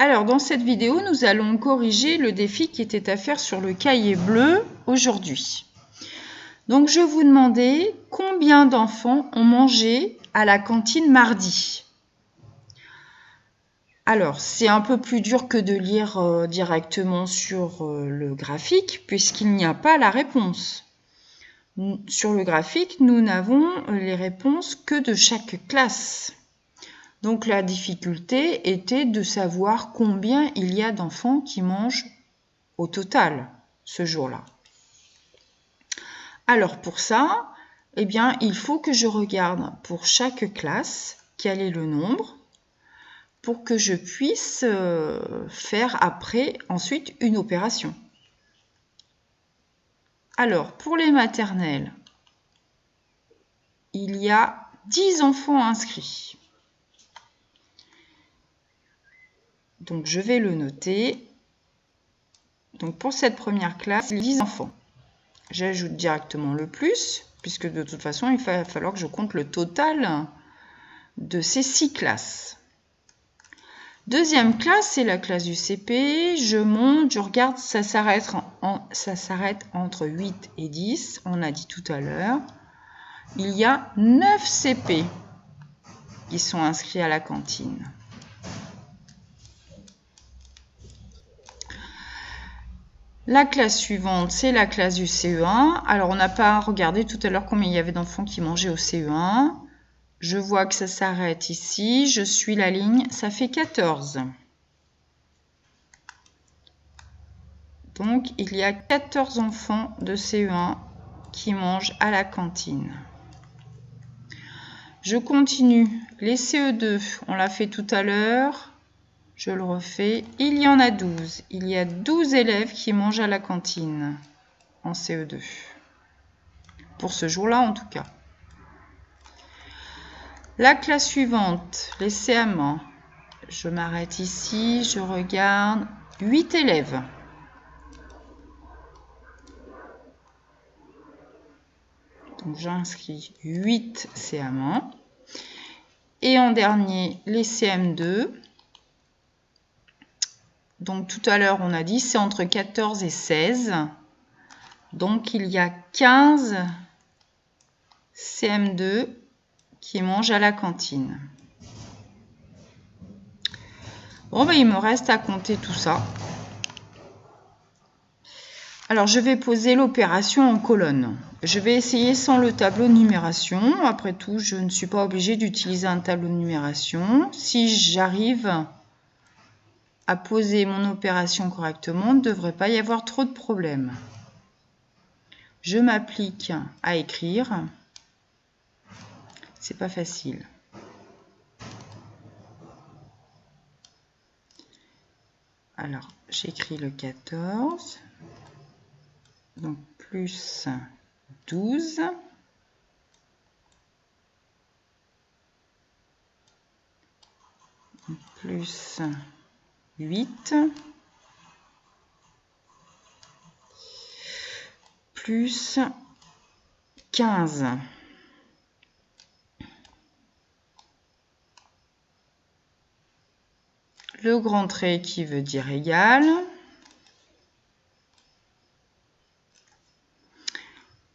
Alors, dans cette vidéo, nous allons corriger le défi qui était à faire sur le cahier bleu aujourd'hui. Donc, je vous demandais combien d'enfants ont mangé à la cantine mardi. Alors, c'est un peu plus dur que de lire directement sur le graphique, puisqu'il n'y a pas la réponse. Sur le graphique, nous n'avons les réponses que de chaque classe. Donc la difficulté était de savoir combien il y a d'enfants qui mangent au total ce jour-là. Alors pour ça, eh bien, il faut que je regarde pour chaque classe quel est le nombre pour que je puisse faire ensuite une opération. Alors pour les maternelles, il y a 10 enfants inscrits. Donc, je vais le noter. Donc, pour cette première classe, 10 enfants. J'ajoute directement le plus, puisque de toute façon, il va falloir que je compte le total de ces 6 classes. Deuxième classe, c'est la classe du CP. Je monte, je regarde, ça s'arrête entre 8 et 10. On a dit tout à l'heure. Il y a 9 CP qui sont inscrits à la cantine. La classe suivante, c'est la classe du CE1. Alors, on n'a pas regardé tout à l'heure combien il y avait d'enfants qui mangeaient au CE1. Je vois que ça s'arrête ici. Je suis la ligne. Ça fait 14. Donc, il y a 14 enfants de CE1 qui mangent à la cantine. Je continue. Les CE2, on l'a fait tout à l'heure. Je le refais. Il y en a 12. Il y a 12 élèves qui mangent à la cantine en CE2. Pour ce jour-là, en tout cas. La classe suivante, les CM1. Je m'arrête ici. Je regarde. 8 élèves. Donc, j'inscris 8 CM1. Et en dernier, les CM2. Donc, tout à l'heure, on a dit c'est entre 14 et 16. Donc, il y a 15 CM2 qui mangent à la cantine. Bon, ben, il me reste à compter tout ça. Alors, je vais poser l'opération en colonne. Je vais essayer sans le tableau de numération. Après tout, je ne suis pas obligée d'utiliser un tableau de numération. Si j'arrive à poser mon opération correctement, il ne devrait pas y avoir trop de problèmes. Je m'applique à écrire. C'est pas facile. Alors, j'écris le 14. Donc, plus 12. Plus 8. Plus 15. Le grand trait qui veut dire égal.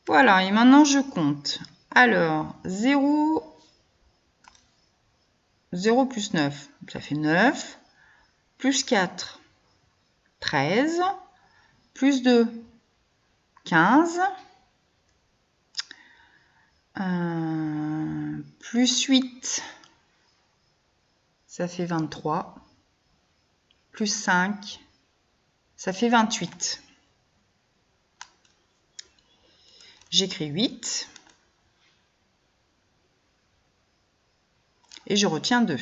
Voilà, et maintenant je compte. Alors, 0 plus 9, ça fait 9. Plus 4, 13. Plus 2, 15. Plus 8, ça fait 23. Plus 5, ça fait 28. J'écris 8. Et je retiens 2.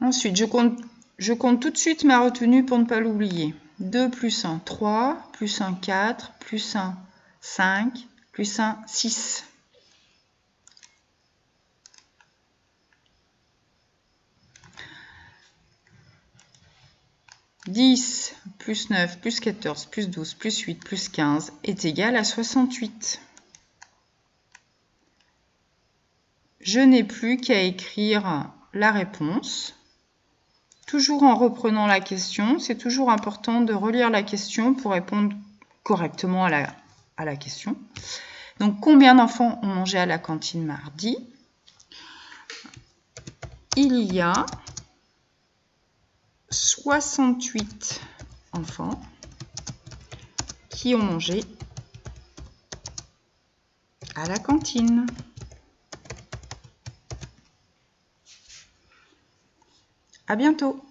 Ensuite, je compte tout de suite ma retenue pour ne pas l'oublier. 2 plus 1, 3, plus 1, 4, plus 1, 5, plus 1, 6. « 10 plus 9 plus 14 plus 12 plus 8 plus 15 est égal à 68. » je n'ai plus qu'à écrire la réponse. Toujours en reprenant la question, c'est toujours important de relire la question pour répondre correctement à la question. Donc, combien d'enfants ont mangé à la cantine mardi? Il y a 68 enfants qui ont mangé à la cantine. À bientôt!